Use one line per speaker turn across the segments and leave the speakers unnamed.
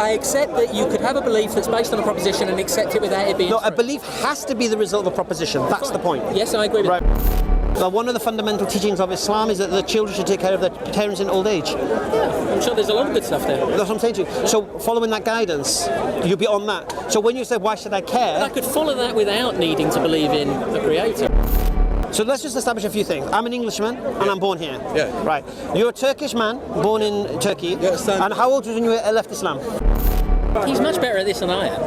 I accept that you could have a belief that's based on a proposition and accept it without it being
No,
true.
a belief has to be the result of a proposition. That's the point.
Yes, I agree with
Right. Well, one of the fundamental teachings of Islam is that the children should take care of their parents in old age.
Yeah, I'm sure there's a lot of good stuff there.
That's what I'm saying to you. So following that guidance, you'll be on that. So when you say, why should I care?
But I could follow that without needing to believe in a creator.
So let's just establish a few things. I'm an Englishman and I'm born here.
Yeah.
Right. You're a Turkish man born in Turkey.
Yes,
and how old was you when you left Islam?
He's much better at this than I am.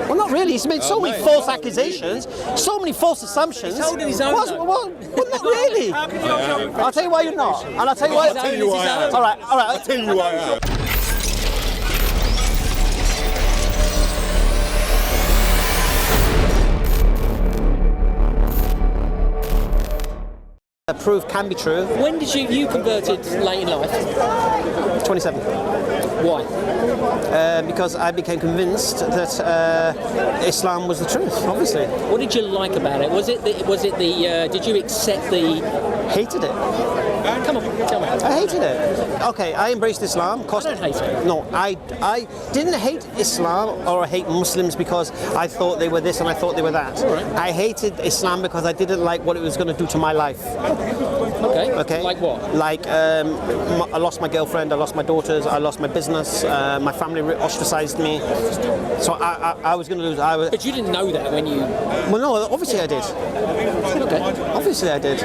Well, not really. He's made so many
mate.
false accusations, so many false assumptions.
He's holding his own, though.
Well, not really. I'll tell you why you're not. And I'll tell you why.
I'll tell you why I am.
All right.
I'll tell you why I am.
Proof can be true.
When did you converted late in life?
27.
Why?
Because I became convinced that Islam was the truth. Obviously,
What did you like about it? Was it the did you accept the...
hated it.
Come on, tell me.
I hated it. Okay, I embraced Islam.
I don't hate it.
No, I didn't hate Islam or hate Muslims because I thought they were this and I thought they were that.
Right.
I hated Islam because I didn't like what it was going to do to my life.
Okay.
Okay.
Like what?
Like I lost my girlfriend, I lost my daughters, I lost my business, my family ostracized me. So I was going to lose.
But you didn't know that when you...
Well, no, obviously I did.
Okay.
Obviously I did.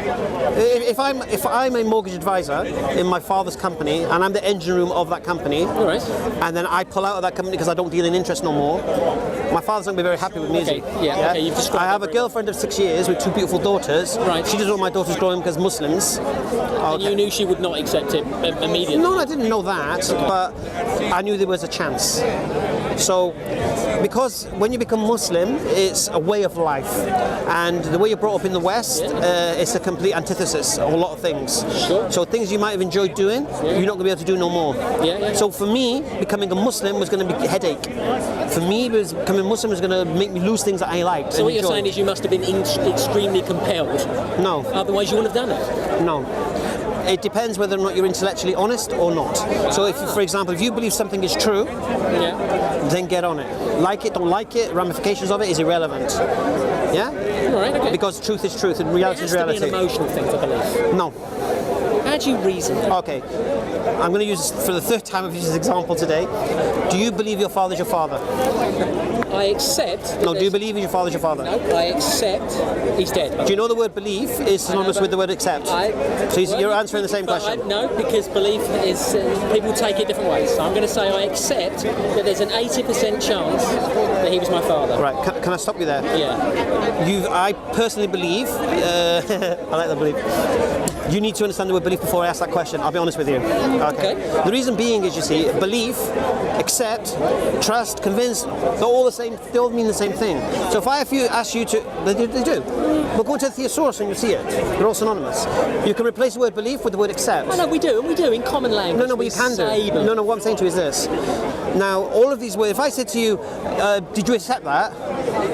If I'm a mortgage advisor in my father's company and I'm the engine room of that company,
All right.
and then I pull out of that company because I don't deal in interest no more, my father's not going to be very happy with me, is he?
Okay, yeah, okay, you've described
I have
that
a
very
girlfriend of 6 years with 2 beautiful daughters.
Right.
She doesn't want my daughters growing because Muslims.
And you knew she would not accept it immediately?
No, I didn't know that, but I knew there was a chance. So, because when you become Muslim, it's a way of life, and the way you're brought up in the West, it's a complete antithesis of a lot of things.
Sure.
So things you might have enjoyed doing, you're not going to be able to do no more.
Yeah.
So for me, becoming a Muslim was going to be a headache. For me, becoming Muslim was going to make me lose things that I liked.
So what you're saying is you must have been extremely compelled.
No.
Otherwise you wouldn't have done it.
No. It depends whether or not you're intellectually honest or not. So if, for example, if you believe something is true,
Yeah.
then get on it. Like it, don't like it, ramifications of it is irrelevant. Yeah?
All right, okay.
Because truth is truth and reality is
It has to be
reality.
an emotional thing to believe.
No.
How do you reason that?
Okay. I'm going to use, for the third time I've used this example today. Do you believe your father's your father?
I accept... that
No, do you
there's-
believe your father's your father?
No, I accept he's dead.
Do you know the word belief is synonymous with the word accept? So you're answering the same question.
No, because belief is... people take it different ways. So I'm going to say I accept that there's an 80% chance that he was my father.
Right, can I stop you there?
Yeah.
I personally believe, I like that belief. You need to understand the word belief before I ask that question. I'll be honest with you. Okay. The reason being is, you see, belief, accept, trust, convince, they're all the same. They all mean the same thing. So if I ask you to, they do. We'll go to the thesaurus and you'll see it. They're all synonymous. You can replace the word belief with the word accept.
Oh, no, we do in common language.
No, but you can do. No, what I'm saying to you is this. Now, all of these words, if I said to you, did you accept that?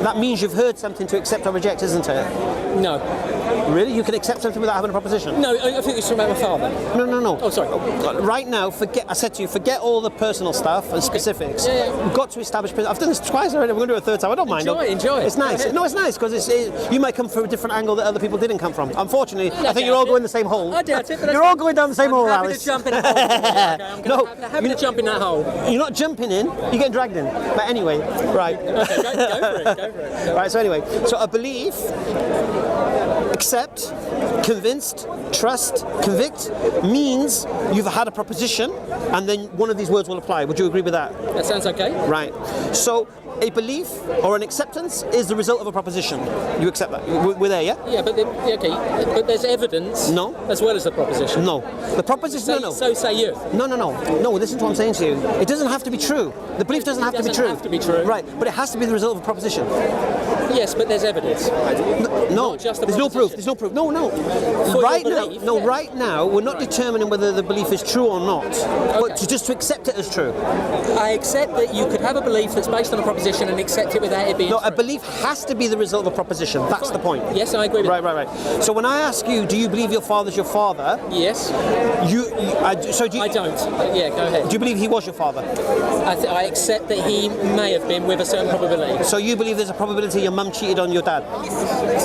That means you've heard something to accept or reject, isn't it?
No.
Really? You can accept something without having a proposition?
No, I think it's about my father.
No.
Oh, sorry.
Right now, I said to you, forget all the personal stuff and specifics.
Yeah.
We've got to establish. I've done this twice already. We're going to do it a third time. I don't mind.
Enjoy it.
It's nice. No, it's nice because you might come from a different angle that other people didn't come from. Unfortunately, I think you're all going the same hole.
I doubt it.
You're all going down the same hole,
I'm happy
Alice.
to jump in a hole. Okay, I'm happy to jump in that hole.
You're not jumping in. You're getting dragged in. But anyway, right.
Okay, go for it.
Right. So anyway, so a belief, accept, convinced, trust, convict means you've had a proposition and then one of these words will apply. Would you agree with that?
That sounds okay.
Right. So a belief or an acceptance is the result of a proposition. You accept that? We're there, yeah?
Yeah, but but there's evidence.
No.
As well as the proposition.
No. The proposition. No.
So say you.
No. Listen to what I'm saying to you. It doesn't have to be true. The belief doesn't have to be true.
Have to be true.
Right. But it has to be the result of a proposition.
Yes, but there's evidence.
No,
Not just a
there's no proof.
proposition.
There's no proof. No.
For
Right
your
now,
belief,
no.
yeah.
Right now, we're not determining whether the belief is true or not, but just to accept it as true.
I accept that you could have a belief that's based on a proposition and accept it without it being
No,
true.
a belief has to be the result of a proposition. That's the point.
Yes, I agree with that.
Right. So when I ask you, do you believe your father's your father?
Yes.
So do you?
I don't. Yeah, go ahead.
Do you believe he was your father?
I accept that he may have been with a certain probability.
So you believe there's a probability your mum cheated on your dad?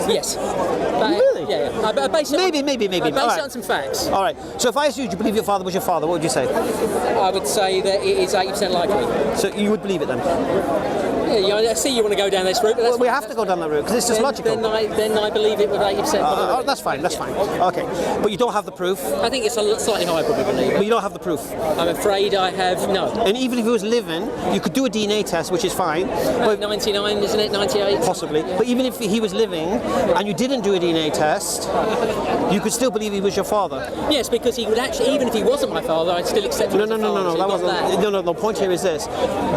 Yes.
Really?
Yeah. I base it
Maybe.
I base
All
it
right.
on some facts.
All right. So if I asked you, do you believe your father was your father? What would you say?
I would say that it is 80% likely.
So you would believe it then?
Yeah, I see you want to go down this route, but that's
Well, we have to go down that route because it's just logical.
Then I believe it with 80% probability.
That's fine. Okay. But you don't have the proof.
I think it's a slightly higher probability.
But you don't have the proof.
I'm afraid I have no.
And even if he was living, you could do a DNA test, which is fine. But
99, isn't it? 98?
possibly. But even if he was living and you didn't do a DNA test, you could still believe he was your father.
Yes, because he would actually, even if he wasn't my father, I'd still accept him
No.
as a father. So
That
you've
wasn't.
got that.
No. The point here is this.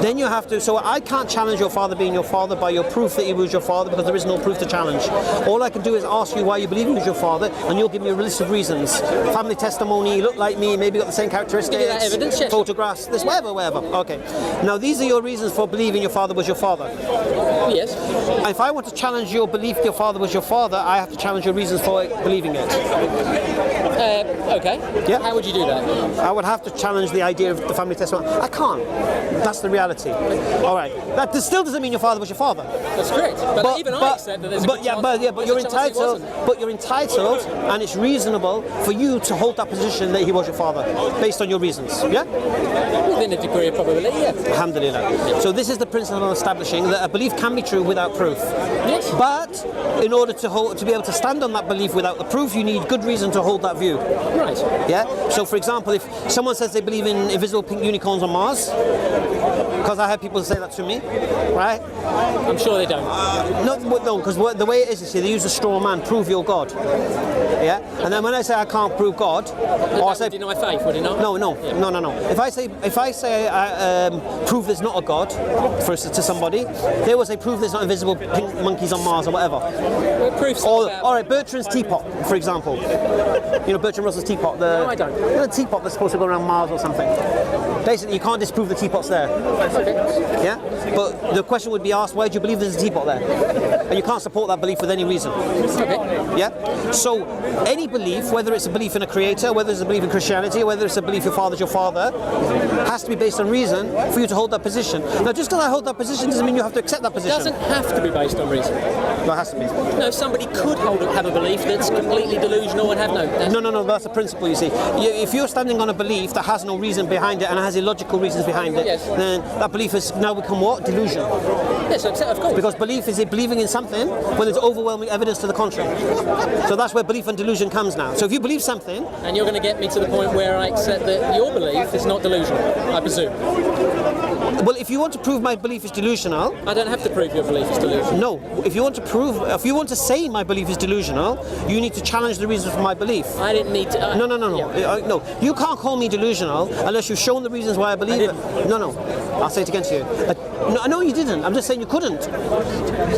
Then you have to. So I can't challenge your father being your father by your proof that he was your father because there is no proof to challenge. All I can do is ask you why you believe he was your father, and you'll give me a list of reasons. Family testimony, he looked like me, maybe got the same characteristics.
Give you that evidence, yes.
Photographs, this, whatever. Okay. Now these are your reasons for believing your father was your father.
Yes.
If I want to challenge your belief your father was your father, I have to challenge your reasons for believing it.
Okay.
Yeah.
How would you do that?
I would have to challenge the idea of the family testimony. I can't. That's the reality. All right. That still doesn't mean your father was your father.
That's correct. But even I accept that there's a good chance.
But
there's
you're
a chance he
entitled.
wasn't.
But you're entitled, and it's reasonable for you to hold that position that he was your father, based on your reasons. Yeah.
Within a degree of probability, yeah.
Alhamdulillah. So this is the principle of establishing that a belief can be true without proof.
Yes.
But in order to be able to stand on that belief without the proof, you need good reason to hold that view.
Right.
Yeah. So, for example, if someone says they believe in invisible pink unicorns on Mars, because I have people say that to me, right?
I'm sure they don't.
No, because the way it is, you see, they use a straw man, prove your God. Yeah. And then when I say I can't prove God, or I say
deny faith, would it not?
no. If I say prove there's not a God to somebody, they will say prove there's not invisible pink monkeys on Mars or whatever.
Well, proof's
Or
about-
all right, Bertrand's teapot, for example. You know Bertrand Russell's teapot.
No, I don't.
You know, the teapot that's supposed to go around Mars or something. Basically, you can't disprove the teapot's there.
Okay.
Yeah. But the question would be asked, why do you believe there's a teapot there? And you can't support that belief with any reason.
Okay.
Yeah? So any belief, whether it's a belief in a creator, whether it's a belief in Christianity, whether it's a belief your father's your father, has to be based on reason for you to hold that position. Now just because I hold that position doesn't mean you have to accept that
It
position.
doesn't have to be based on reason.
No, it has to be.
No, somebody could have a belief that's completely delusional and have no.
No, that's a principle, you see. If you're standing on a belief that has no reason behind it and has illogical reasons behind it,
Yes.
then that belief has now become what? Delusion.
Yes, of course.
Because belief is believing in something when there's overwhelming evidence to the contrary. So that's where belief and delusion comes now. So if you believe something,
And you're going to get me to the point where I accept that your belief is not delusional, I presume.
well, if you want to prove my belief is delusional,
I don't have to prove your belief is delusional.
no. If you want to say my belief is delusional, you need to challenge the reasons for my belief.
I didn't need to.
No.
Yeah.
No, you can't call me delusional unless you've shown the reasons why I believe it. No. I'll say it again to you. No, you didn't. I'm just saying you couldn't.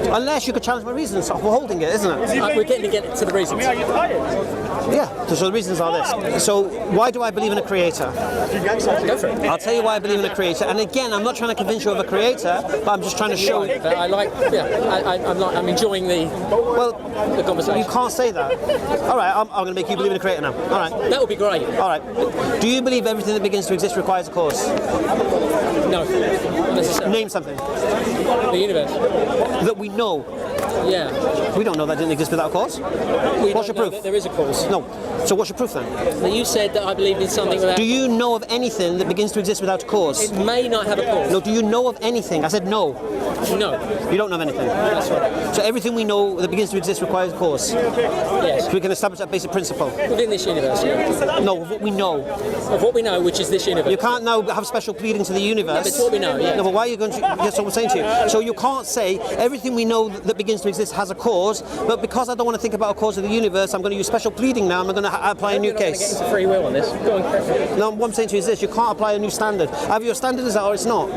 Unless you could challenge my reasons for holding it, isn't it?
We're getting to get to the reasons.
Yeah. So the reasons are this. So why do I believe in a creator?
Go for it.
I'll tell you why I believe in a creator. And again, I'm not trying to convince you of a creator, but I'm just trying to show you.
But I like. Yeah, I'm enjoying the conversation.
You can't say that. All right, I'm going to make you believe in a creator now. All right.
That would be great.
All right. Do you believe everything that begins to exist requires a cause?
No. Necessarily.
Name something
The universe.
that we know.
Yeah.
We don't know that didn't exist without a cause.
We
What's
don't
your
know
proof?
that there is a cause.
No. So what's your proof then?
Now, you said that I believed in something without.
Do you know of anything that begins to exist without a cause?
It may not have a cause.
No. Do you know of anything? I said no.
No.
You don't know of anything.
That's right.
So everything we know that begins to exist requires a cause.
Yes.
We can establish that basic principle.
Within this universe, yeah.
No, of what we know.
Of what we know, which is this universe.
You can't now have special pleading to the universe.
It's what we know, yeah.
No, but why are you going to? That's what I'm saying to you. So you can't say everything we know that begins to exist has a cause, but because I don't want to think about a cause of the universe, I'm going to use special pleading now. I'm going to apply a new
We're not going to
case.
get into free will on this. Go on, Chris.
No, what I'm saying to you is this: you can't apply a new standard. Either your standard is that or it's not.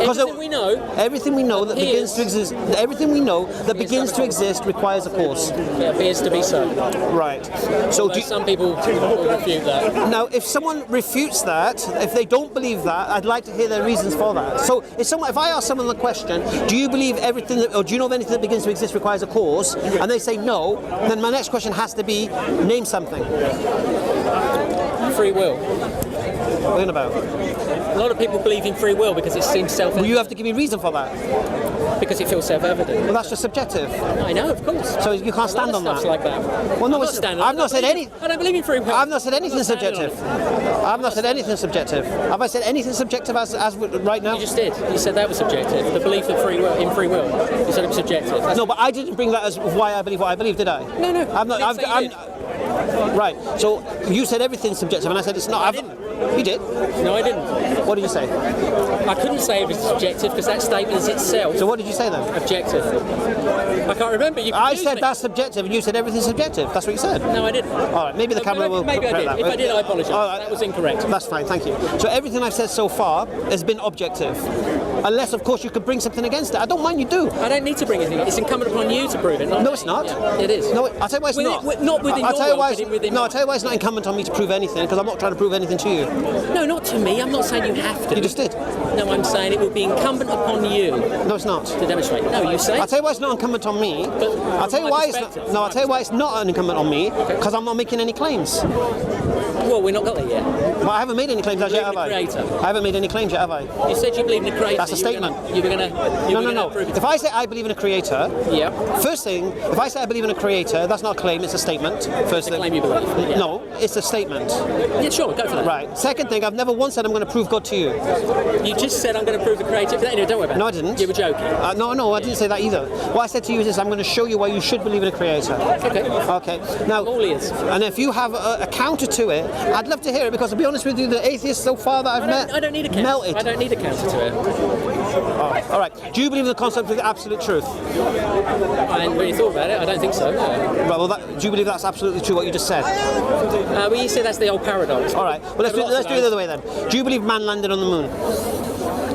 Everything we know.
Everything we know that begins
appears-
to exist. Everything we know that begins to exist requires a cause.
It appears to be so.
Right. So
Although some people will refute that.
now, if someone refutes that, if they don't believe that, I'd like to hear their reasons for that. So, if I ask someone the question, do you believe everything, or do you know of anything that begins to exist requires a cause, and they say no, then my next question has to be, name something.
Free will.
What are you on about?
A lot of people believe in free will because it seems
Well,
self-evident.
you have to give me a reason for that.
Because it feels self-evident.
Well, that's just subjective.
I know, of course.
So you can't stand
A lot
on
of stuff's
that.
like that.
Well, no,
I'm not
it's,
standing.
I've not said any.
I don't believe in free will.
I've not said anything
I'm not standing on
subjective. I've not said anything subjective. Have I said anything subjective as right now?
You just did. You said that was subjective. The belief in free will. You said it was subjective. That's
No, but I didn't bring that as why I believe what I believe, did I?
No, no.
I'm not.
I didn't say you did.
Right. So you said everything's subjective, and I said it's not.
I didn't.
You did.
No, I didn't.
What did you say?
I couldn't say it was subjective because that statement is itself
So what did you say then?
objective. I can't remember. You
I
confused
said
me.
that's subjective, and you said everything's subjective. That's what you said.
No, I didn't.
All right. Maybe the camera will
Maybe I
correct
did.
that.
If I did, I apologise.
All right.
That was incorrect.
That's fine. Thank you. So everything I've said so far has been objective, unless of course you could bring something against it. I don't mind you do.
I don't need to bring anything. It's incumbent upon you to prove it.
No, it's not.
Yeah, it is.
No, I'll tell you why it's not.
Not within
I'll
your
tell you why
world,
it's,
but within
no, I'll
mine.
tell you why it's not incumbent on me to prove anything, because I'm not trying to prove anything to you.
No, not to me. I'm not saying you have to.
You just did.
No, I'm saying it would be incumbent upon you
No, it's not.
to demonstrate. No, you say.
I'll tell you why it's not incumbent on me.
But
I'll tell you
from my
why it's
perspective,
not. No, I'll tell you why it's not incumbent on me, because I'm not making any claims.
Well, we're not got there yet.
But I haven't made any claims as yet, have I?
Creator.
I haven't made any claims yet, have I?
You said you believe in the creator.
That's a statement.
You were gonna.
No.
Prove it.
If I say I believe in a creator,
Yeah.
first thing, if I say I believe in a creator, that's not a claim, it's a statement. First thing.
Claim you believe. Yeah.
No, it's a statement.
Yeah, sure. Go for that.
Right. Second thing, I've never once said I'm going to prove God to you.
You just said I'm going to prove the creator. Anyway, don't worry about it.
No, I didn't.
You were joking.
No, I didn't say that either. What I said to you is this: I'm going to show you why you should believe in a creator.
Okay.
Okay. Now,
I'm all ears.
and if you have a counter to it, I'd love to hear it, because to be honest with you, the atheists so far that I've met
I don't need a counter.
melted.
I don't need a counter to it.
All right. Do you believe in the concept of the absolute truth?
I hadn't really thought about it. I don't think so.
Right, well, do you believe that's absolutely true what you just said?
Well, you say that's the old paradox.
All right. Well, let's do it the other way then. Do you believe man landed on the moon?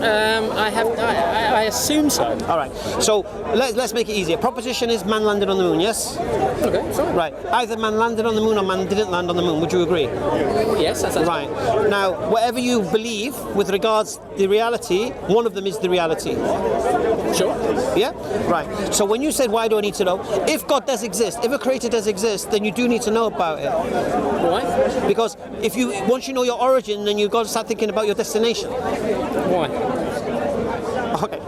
I assume so.
All right. So let's make it easier. Proposition is man landed on the moon. Yes.
Okay, fine.
Right. Either man landed on the moon or man didn't land on the moon. Would you agree?
Yes, that's
Right. Now, whatever you believe with regards to the reality, one of them is the reality.
Sure.
Yeah? Right. So when you said, why do I need to know? If God does exist, if a creator does exist, then you do need to know about it.
Why?
Because once you know your origin, then you've got to start thinking about your destination.
Why?
Okay.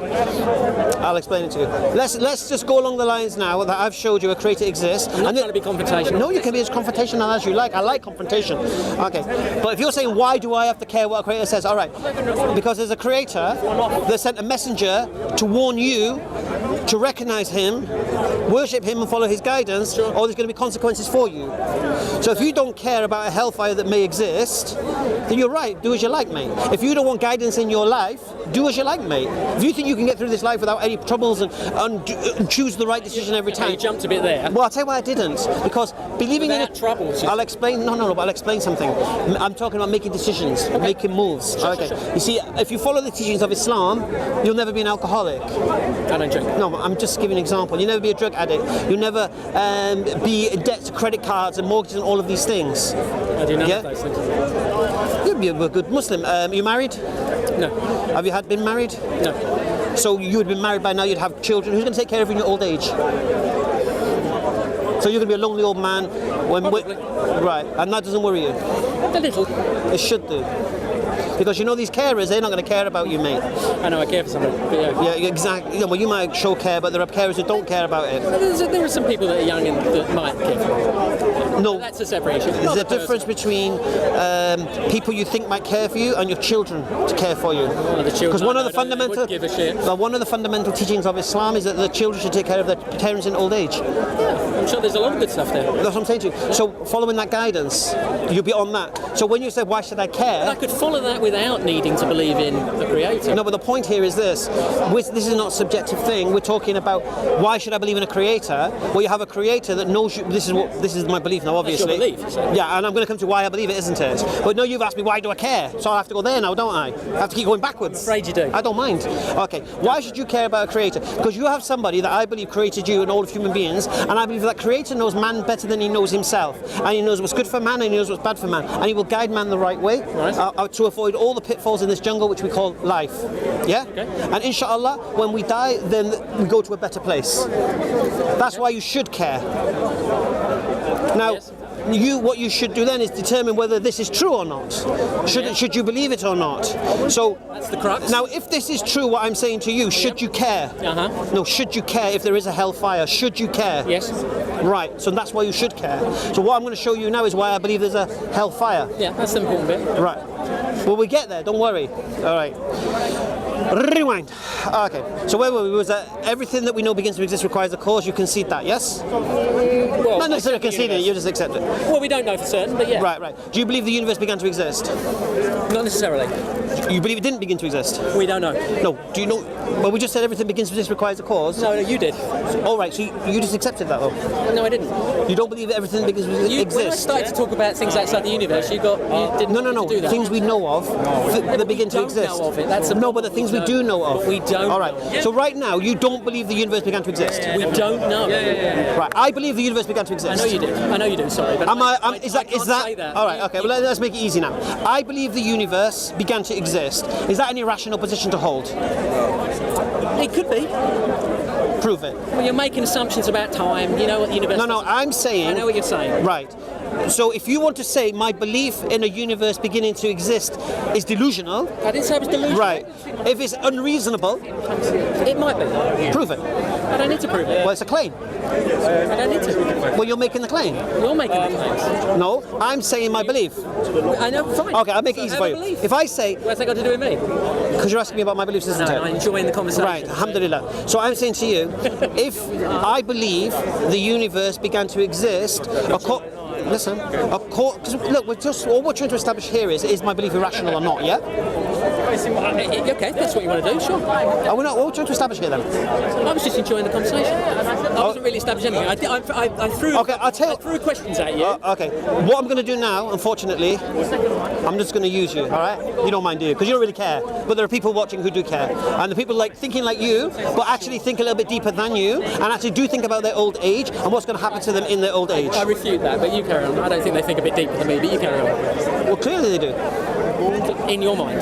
I'll explain it to you. Let's just go along the lines now that I've showed you a creator exists.
I'm not trying to be confrontational.
No, you can be as confrontational as you like. I like confrontation. Okay. But if you're saying, why do I have to care what a creator says? All right. Because there's a creator that sent a messenger to warn you to recognize him, worship him and follow his guidance, or there's going to be consequences for you. So if you don't care about a hellfire that may exist, then you're right, do as you like, mate. If you don't want guidance in your life, do as you like, mate. If you think you can get through this life without any troubles and choose the right decision every time.
You jumped a bit there.
Well, I'll tell you why I didn't. Because believing
Without
in
troubles.
I'll explain. No, but I'll explain something. I'm talking about making decisions, making moves. Okay.
Sure.
You see, if you follow the teachings of Islam, you'll never be an alcoholic.
I don't drink.
No, I'm just giving an example. You'll never be a drug addict. You'll never be in debt to credit cards and mortgages and all of these things.
I do none
Yeah?
of those things.
You'll be a good Muslim. Are you married?
No.
Have you been married?
No.
So you would have been married by now, you'd have children. Who's going to take care of you in your old age? So you're going to be a lonely old man
Probably.
right, and that doesn't worry you?
A little.
It should do. Because you know these carers, they're not going to care about you, mate.
I know I care for somebody, but yeah.
Yeah, exactly. Well, you might show care, but there are carers who don't care about it.
There are some people that are young and that might care for me.
No,
That's a separate issue.
there's a difference between people you think might care for you and your children to care for you. Because one of the fundamental,
give a shit.
well, one of the fundamental teachings of Islam is that the children should take care of their parents in old age.
I'm sure there's a lot of good stuff there.
That's what I'm saying to you. So following that guidance, you'll be on that. So when you say, why should I care?
I could follow that without needing to believe in the creator.
No, but the point here is this. This is not a subjective thing. We're talking about why should I believe in a creator? Well, you have a creator that knows you. This is my belief, not now, obviously.
That's your belief, so.
Yeah, and I'm going to come to why I believe it, isn't it? But no, you've asked me why do I care, so I have to go there now, don't I? I have to keep going backwards.
I'm afraid you do.
I don't mind. Okay, why should you care about a creator? Because you have somebody that I believe created you and all of human beings, and I believe that creator knows man better than he knows himself, and he knows what's good for man and he knows what's bad for man, and he will guide man the right way to avoid all the pitfalls in this jungle which we call life. Yeah?
Okay.
And inshallah, when we die, then we go to a better place. That's why you should care. Now,
Yes.
what you should do then is determine whether this is true or not. Should you believe it or not? So
That's the crux.
now, if this is true, what I'm saying to you, should you care? No, should you care if there is a hellfire? Should you care?
Yes.
Right. So that's why you should care. So what I'm going to show you now is why I believe there's a hellfire.
Yeah, that's the important bit.
Right. Well, we get there. Don't worry. All right. Rewind. Okay. So where were we? Was that everything that we know begins to exist requires a cause? You concede that, yes?
Well,
Not necessarily conceding it. You just accept it.
Well, we don't know for certain, but yeah.
Right. Do you believe the universe began to exist?
Not necessarily.
You believe it didn't begin to exist?
We don't know.
No. Do you know? Well, we just said everything begins to exist requires a cause.
No, you did.
All right. So you just accepted that, though.
No, I didn't.
You don't believe that everything begins to
When I
exist?
started to talk about things outside the universe, you didn't
No.
do that.
Things we know of that begin to
don't
exist.
know of it. That's the
No, but the things we do know of.
But we don't
All right.
know.
So right now, you don't believe the universe began to exist.
We don't know.
Right. I believe the universe began to exist.
I know you do. I know you do. Sorry, but
Is
I
that?
can't say that.
All right. Okay. Well, let's make it easy now. I believe the universe began to exist. Is that an irrational position to hold?
It could be.
Prove it.
Well, you're making assumptions about time. You know what the universe.
No. I'm saying.
I know what you're saying.
Right. So if you want to say my belief in a universe beginning to exist is delusional,
I didn't say it was delusional.
right? If it's unreasonable,
It might be.
prove it.
I don't need to prove it.
Well, it's a claim.
I don't need to.
Well, you're making the claim.
You're making the claims.
No, I'm saying my belief.
I know. Fine.
Okay, I'll make it easy
So
for
have a
you.
belief.
If I say,
What's that got to do with me?
because you're asking me about my beliefs, isn't
No,
it?
I'm enjoying the conversation.
Right, alhamdulillah. So I'm saying to you, if I believe the universe began to exist, listen, because look, all we're trying to establish here is my belief irrational or not, yeah?
Okay, that's what you want to do, sure.
Are we not, what we're trying to establish here then?
I was just enjoying the conversation. I wasn't really establishing anything. I threw,
Okay, I'll tell you.
I threw questions at you.
Okay, what I'm going to do now, unfortunately, I'm just going to use you, all right? You don't mind, do you? Because you don't really care. But there are people watching who do care. And the people thinking like you, but actually think a little bit deeper than you, and actually do think about their old age and what's going to happen to them in their old age.
I refute that, but you carry on. I don't think they think a bit deeper than me, but you carry on.
Well, clearly they do.
In your mind.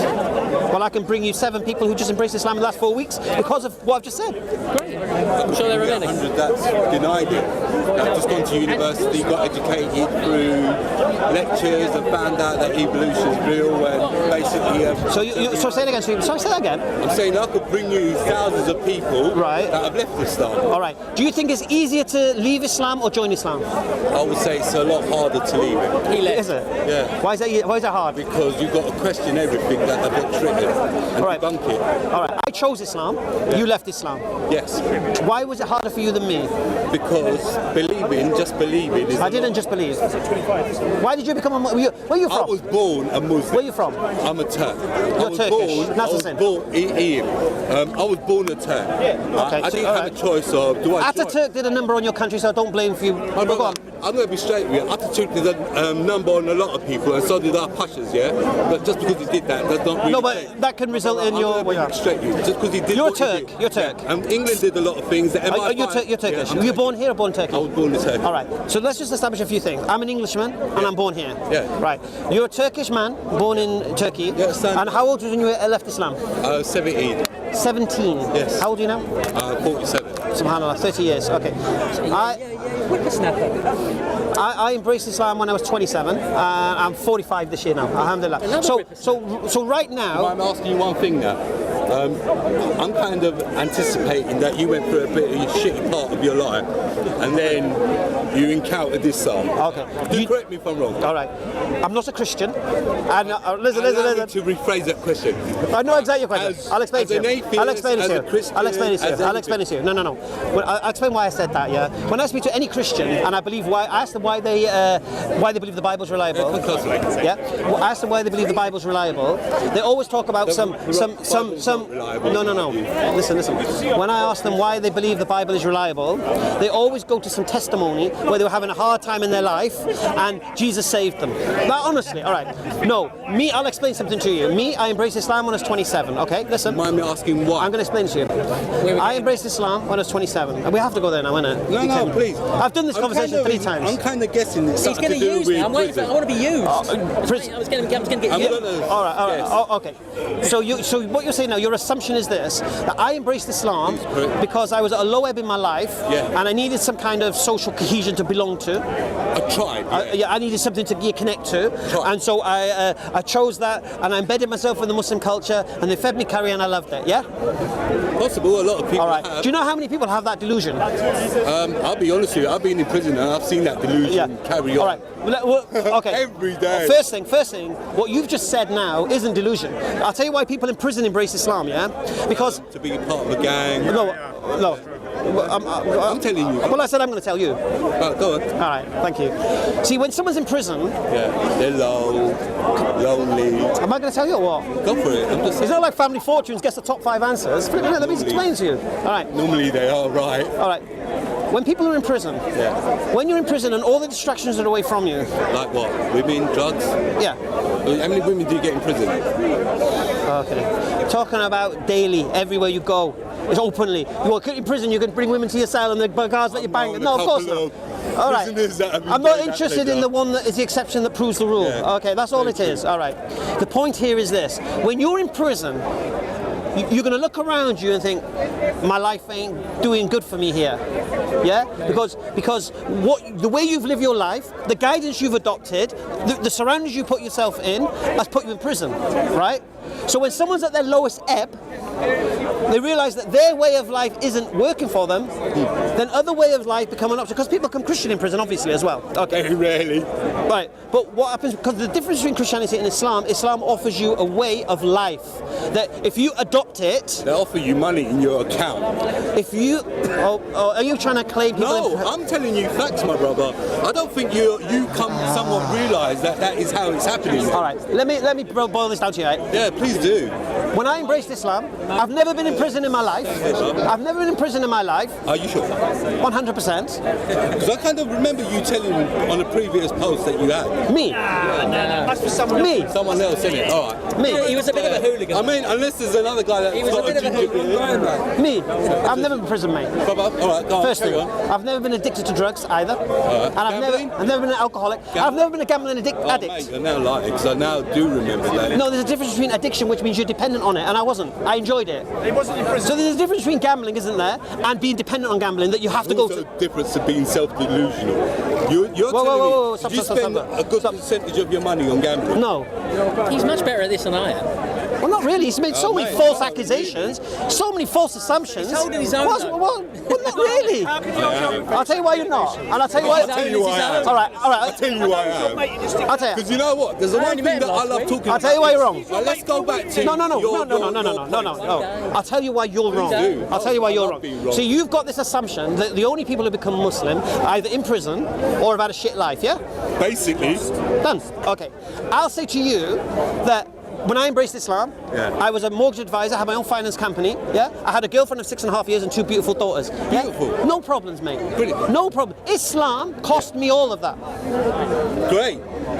Well, I can bring you 7 people who just embraced Islam in the last 4 weeks because of what I've just said.
Great. I'm sure there are many.
100 that's denied it. I've just gone to university, got educated through lectures and found out that evolution is real and basically...
So say it again, Steve. Sorry, say that again.
I'm saying I could bring you thousands of people
Right.
that have left Islam.
All right. Do you think it's easier to leave Islam or join Islam?
I would say it's a lot harder to leave it.
He left.
Is it?
Yeah.
Why is that hard?
Because you've got to question everything that they've got triggered and
All right.
debunk it.
All right. I chose Islam. You left Islam.
Yes.
Why was it harder for you than me?
Because just believing is...
I didn't just believe. Why did you become a Muslim? Where are you
I
from?
was born a Muslim.
Where are you from?
I'm a Turk.
You're Turkish. That's the same.
I was born a Turk.
Okay,
I
so-
didn't
all
have
right.
a choice of do I join?
Ataturk did a number on your country, so I don't blame you.
I'm
Go on.
going to be straight with you. Ataturk did a number on a lot of people, and so did our pashas, yeah? But just because he did that does not really...
No, but that can result in your...
I'm going to be straight with you. Just because he did
You're
what he
Turk.
did.
You're Turk.
Yeah. England did a lot of things. That
You're Turkish.
Yeah,
Were you born here or born in Turkey?
I was born in Turkey.
All right. So let's just establish a few things. I'm an Englishman and I'm born here.
Yeah.
Right. You're a Turkish man born in Turkey.
Yeah, son.
And how old was you when you left Islam?
17.
17.
Yes.
How old are you now?
47.
Subhanallah. 30 years. Okay. I embraced Islam when I was 27. I'm 45 this year now. Alhamdulillah. So right now.
I'm asking you one thing now. I'm kind of anticipating that you went through a bit of a shitty part of your life, and then you encountered this psalm.
Okay.
Do correct me if I'm wrong.
All right. I'm not a Christian. And listen.
Allow me to rephrase that question.
I know exactly your question. I'll explain
as
to
an
you.
atheist,
I'll explain it
as
to
a
you.
Christian,
I'll explain it to you.
as
I'll explain it to you. No. Well, I'll explain why I said that. Yeah. When I speak to any Christian and I ask them why they believe the Bible's reliable. Yeah. Well, I ask them why they believe the Bible's reliable. They always talk about some. No. Listen. When I ask them why they believe the Bible is reliable, they always go to some testimony where they were having a hard time in their life, and Jesus saved them. Now, honestly, all right. No, me, I'll explain something to you. Me, I embraced Islam when I was 27. Okay, listen.
Mind me asking why?
I'm going to explain it to you. I embraced Islam when I was 27, and we have to go there now, innit?
No, please.
I've done this conversation 3 times.
I'm kind of guessing it's
He's
something
going
to
to
do
use
with
me. I'm waiting for. I want to be used.
Prison.
I was going to get used.
All right. Oh, okay. So what you're saying now, your assumption is this: that I embraced Islam because I was at a low ebb in my life, and I needed some kind of social cohesion to belong to.
I tried.
I needed something to connect to, and so I chose that, and I embedded myself in the Muslim culture, and they fed me curry, and I loved it. Yeah.
Possible. A lot of people.
All right.
Have.
Do you know how many people have that delusion?
I'll be honest with you. I've been in prison and I've seen that delusion carry on.
All right. Well, okay.
Every day.
First thing, what you've just said now isn't delusion. I'll tell you why people in prison embrace Islam, yeah? Because...
to be part of a gang.
No.
I'm telling you.
Well, I said I'm going to tell you.
Go on.
All right, thank you. See, when someone's in prison...
Yeah, they're low, lonely.
Am I going to tell you or what?
Go for it. I'm just
It's not like Family Fortunes gets the top 5 answers. Let me explain to you. All right.
Normally they are right.
All right. When people are in prison, when you're in prison and all the distractions are away from you...
Like what? Women, drugs?
Yeah.
How many women do you get in prison?
Okay. Talking about daily, everywhere you go. It's openly. You are in prison, you can bring women to your cell and the guards let you bang. No, of course not. All right. I'm not interested in the one that is the exception that proves the rule.
Yeah.
Okay, that's all it is. All right. The point here is this. When you're in prison, you're going to look around you and think, my life ain't doing good for me here. Yeah? Because the way you've lived your life, the guidance you've adopted, the surroundings you put yourself in, has put you in prison, right? So when someone's at their lowest ebb, they realise that their way of life isn't working for them, then other way of life become an option. Because people become Christian in prison, obviously, as well. Okay.
Very rarely.
Right. But what happens, because the difference between Christianity and Islam offers you a way of life that if you adopt it...
They offer you money in your account.
If you... are you trying to claim people...
No, I'm telling you facts, my brother. I don't think you come somewhat realise that is how it's happening.
All right. Let me boil this down to you, right?
Yeah, please do.
When I embraced Islam, I've never been in prison in my life. I've never been in prison in my life.
Are you sure?
100%.
Because I kind of remember you telling on a previous post that you had.
Me?
That's for someone
Me?
Someone else, isn't it? All right.
Me?
He was a bit of a hooligan.
I mean, unless there's another guy that...
He was a bit of a hooligan.
Me? I've never been in prison, mate.
All right, go on,
First thing,
carry on.
I've never been addicted to drugs either. And I've never been an alcoholic. I've never been a gambling addict.
Mate, you're now lying, because I now do remember that.
No, there's a difference between addiction, which means you're dependent on it, and I wasn't. I enjoyed it.
He wasn't in prison.
So there's a difference between gambling, isn't there, and being dependent on gambling that you have to go
Also
to.
a difference to being self-delusional. You're
Whoa,
telling me, spend a good percentage of your money on gambling?
No.
He's much better at this than I am.
Well, not really. He's made so many
mate.
false accusations, so many false assumptions.
He's holding his own, though.
Well, not really. I'll tell you why you're not. And I'll tell you why.
I'll tell you why I am.
All right.
I'll tell you why I am.
I'll tell you.
Because you know what? There's the one thing that I love talking about.
I'll tell you why you're wrong.
Now, let's go back to
No.
your
I'll tell you why you're wrong. I'll tell you why you're wrong. See, you've got this assumption that the only people who become Muslim are either in prison or have had a shit life, yeah?
Basically.
Done. Okay. I'll say to you that when I embraced Islam, I was a mortgage advisor, I had my own finance company, yeah? I had a girlfriend of 6.5 years and 2 beautiful daughters. Yeah?
Beautiful.
No problems, mate.
Brilliant.
No problem. Islam cost me all of that.
Great.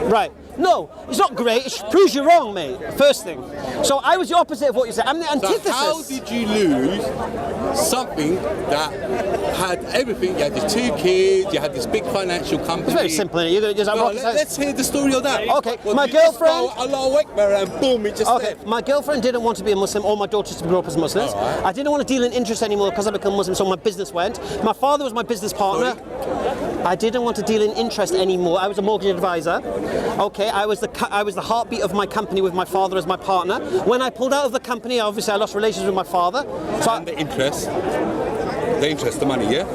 Right. No, it's not great. It proves you're wrong, mate. First thing. So I was the opposite of what you said. I'm the antithesis.
So how did you lose something that had everything? You had the 2 kids, you had this big financial company.
It's very simple. You're gonna just
let's hear the story of that.
Okay,
Well,
my
you just
girlfriend.
go, Allahu Akbar, and boom, it just
Okay,
left.
my girlfriend didn't want to be a Muslim or my daughters to grow up as Muslims.
Alright.
I didn't want to deal in interest anymore because I became Muslim, so my business went. My father was my business partner. I didn't want to deal in interest anymore. I was a mortgage advisor. Okay, I was the heartbeat of my company with my father as my partner. When I pulled out of the company, obviously I lost relations with my father. So
And the interest, the money, yeah?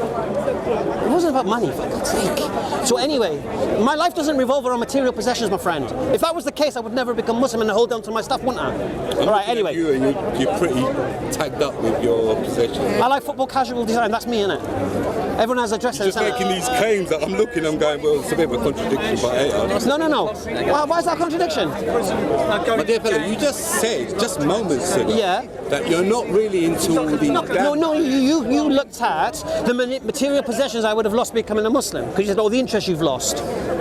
it wasn't about money, for God's sake. So anyway, my life doesn't revolve around material possessions, my friend. If that was the case, I would never become Muslim and hold on to my stuff, wouldn't I? All right, anyway.
You and you're pretty tagged up with your possessions.
I like football casual design. That's me, innit? Everyone has a dress
You're just making these claims that I'm looking, I'm going, well, it's a bit of a contradiction, but hey,
No. Why is that a contradiction?
my dear fellow, you just said, just moments ago, that you're not really into all these...
No, you looked at the material possessions I would have lost becoming a Muslim, because you said all the interest you've lost,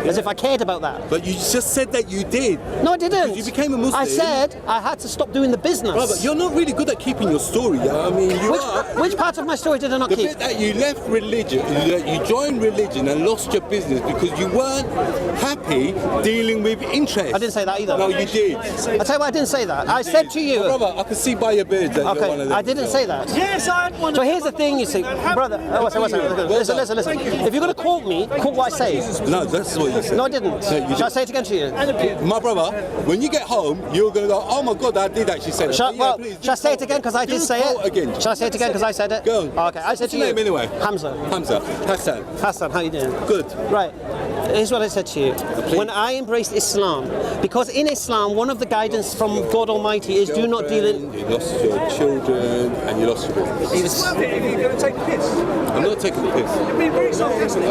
as if I cared about that.
But you just said that you did.
No, I didn't.
You became a Muslim.
I said I had to stop doing the business.
Brother, you're not really good at keeping your story. I mean,
Which part of my story did I not keep?
The bit that you left religion, you joined religion and lost your business because you weren't happy dealing with interest.
I didn't say that either.
No, you did.
I tell you why I didn't say that. I said to you...
Well, brother, I can see by your beard that you're one of them.
I didn't say that.
Yes, I had one.
So here's the thing, you see, brother. Listen. If you're going to quote me, quote what I say.
No, that's what you said.
No, I didn't. Shall I say it again to you?
My brother, when you get home, you're going to go, oh my God, I did actually say that.
Shall I say it again because I did say it?
Again.
Shall I say it again because I said it?
Go on.
Okay, I said
What's
to
your
you.
name anyway?
Hamza.
Hassan,
how you doing?
Good.
Right. Here's what I said to you. When I embraced Islam, because in Islam, one of the guidance from God Almighty is do not deal in...
You lost your children and you lost your business.
You're going to take a piss.
I'm not taking the piss.
You're being very sarcastic.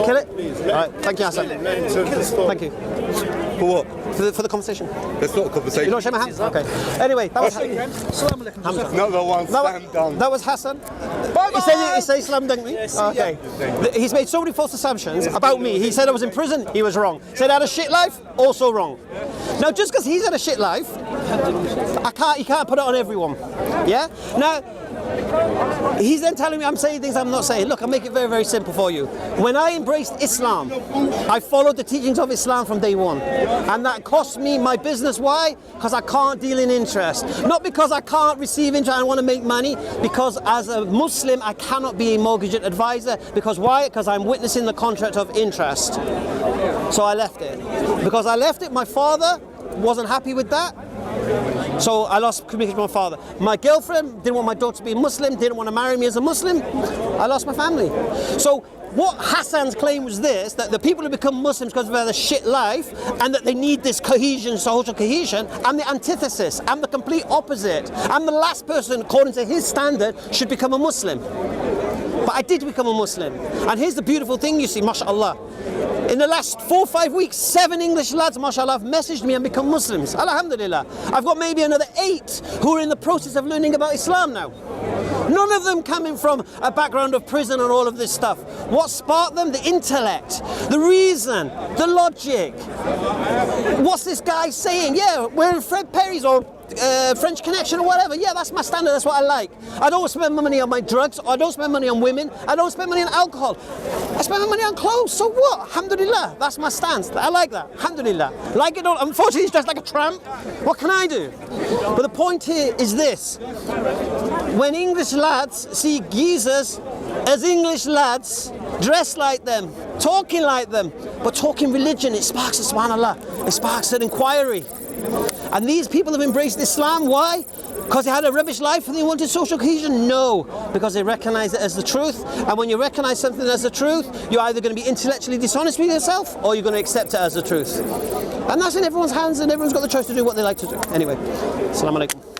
Kill it? All right, thank you, Hassan. Thank you.
For what?
For the conversation.
That's not a conversation.
You don't shake my hand? Okay. Anyway, that was Hamza.
Another one slam dunk.
That was Hassan. He said he slam dunked me? Okay. He's made so many false assumptions about me. He said I was in prison, he was wrong. Said I had a shit life, also wrong. Now, just because he's had a shit life, he can't put it on everyone. Yeah? Now, he's then telling me I'm saying things I'm not saying. Look, I'll make it very, very simple for you. When I embraced Islam, I followed the teachings of Islam from day one. And that cost me my business. Why? Because I can't deal in interest. Not because I can't receive interest, I want to make money. Because as a Muslim, I cannot be a mortgage advisor. Because why? Because I'm witnessing the contract of interest. So I left it. Because I left it, my father wasn't happy with that. So I lost communication with my father. My girlfriend didn't want my daughter to be a Muslim, didn't want to marry me as a Muslim. I lost my family. So what Hassan's claim was this, that the people who become Muslims because they've had a shit life and that they need this cohesion, social cohesion, I'm the antithesis, I'm the complete opposite. I'm the last person, according to his standard, should become a Muslim. But I did become a Muslim. And here's the beautiful thing you see, mashallah. In the last 4 or 5 weeks, 7 English lads, mashallah, have messaged me and become Muslims. Alhamdulillah. I've got maybe another 8 who are in the process of learning about Islam now. None of them coming from a background of prison and all of this stuff. What sparked them? The intellect, the reason, the logic. What's this guy saying? Yeah, we're in Fred Perry's or French Connection or whatever. Yeah, that's my standard, that's what I like. I don't spend my money on my drugs, I don't spend money on women, I don't spend money on alcohol. I spend my money on clothes, so what? Alhamdulillah, that's my stance. I like that, alhamdulillah. Like it all, unfortunately he's dressed like a tramp. What can I do? But the point here is this. When English lads see geezers as English lads, dressed like them, talking like them, but talking religion, it sparks a subhanallah, it sparks an inquiry. And these people have embraced Islam, why? Because they had a rubbish life and they wanted social cohesion? No, because they recognize it as the truth. And when you recognize something as the truth, you're either going to be intellectually dishonest with yourself or you're going to accept it as the truth. And that's in everyone's hands and everyone's got the choice to do what they like to do. Anyway, assalamu alaikum.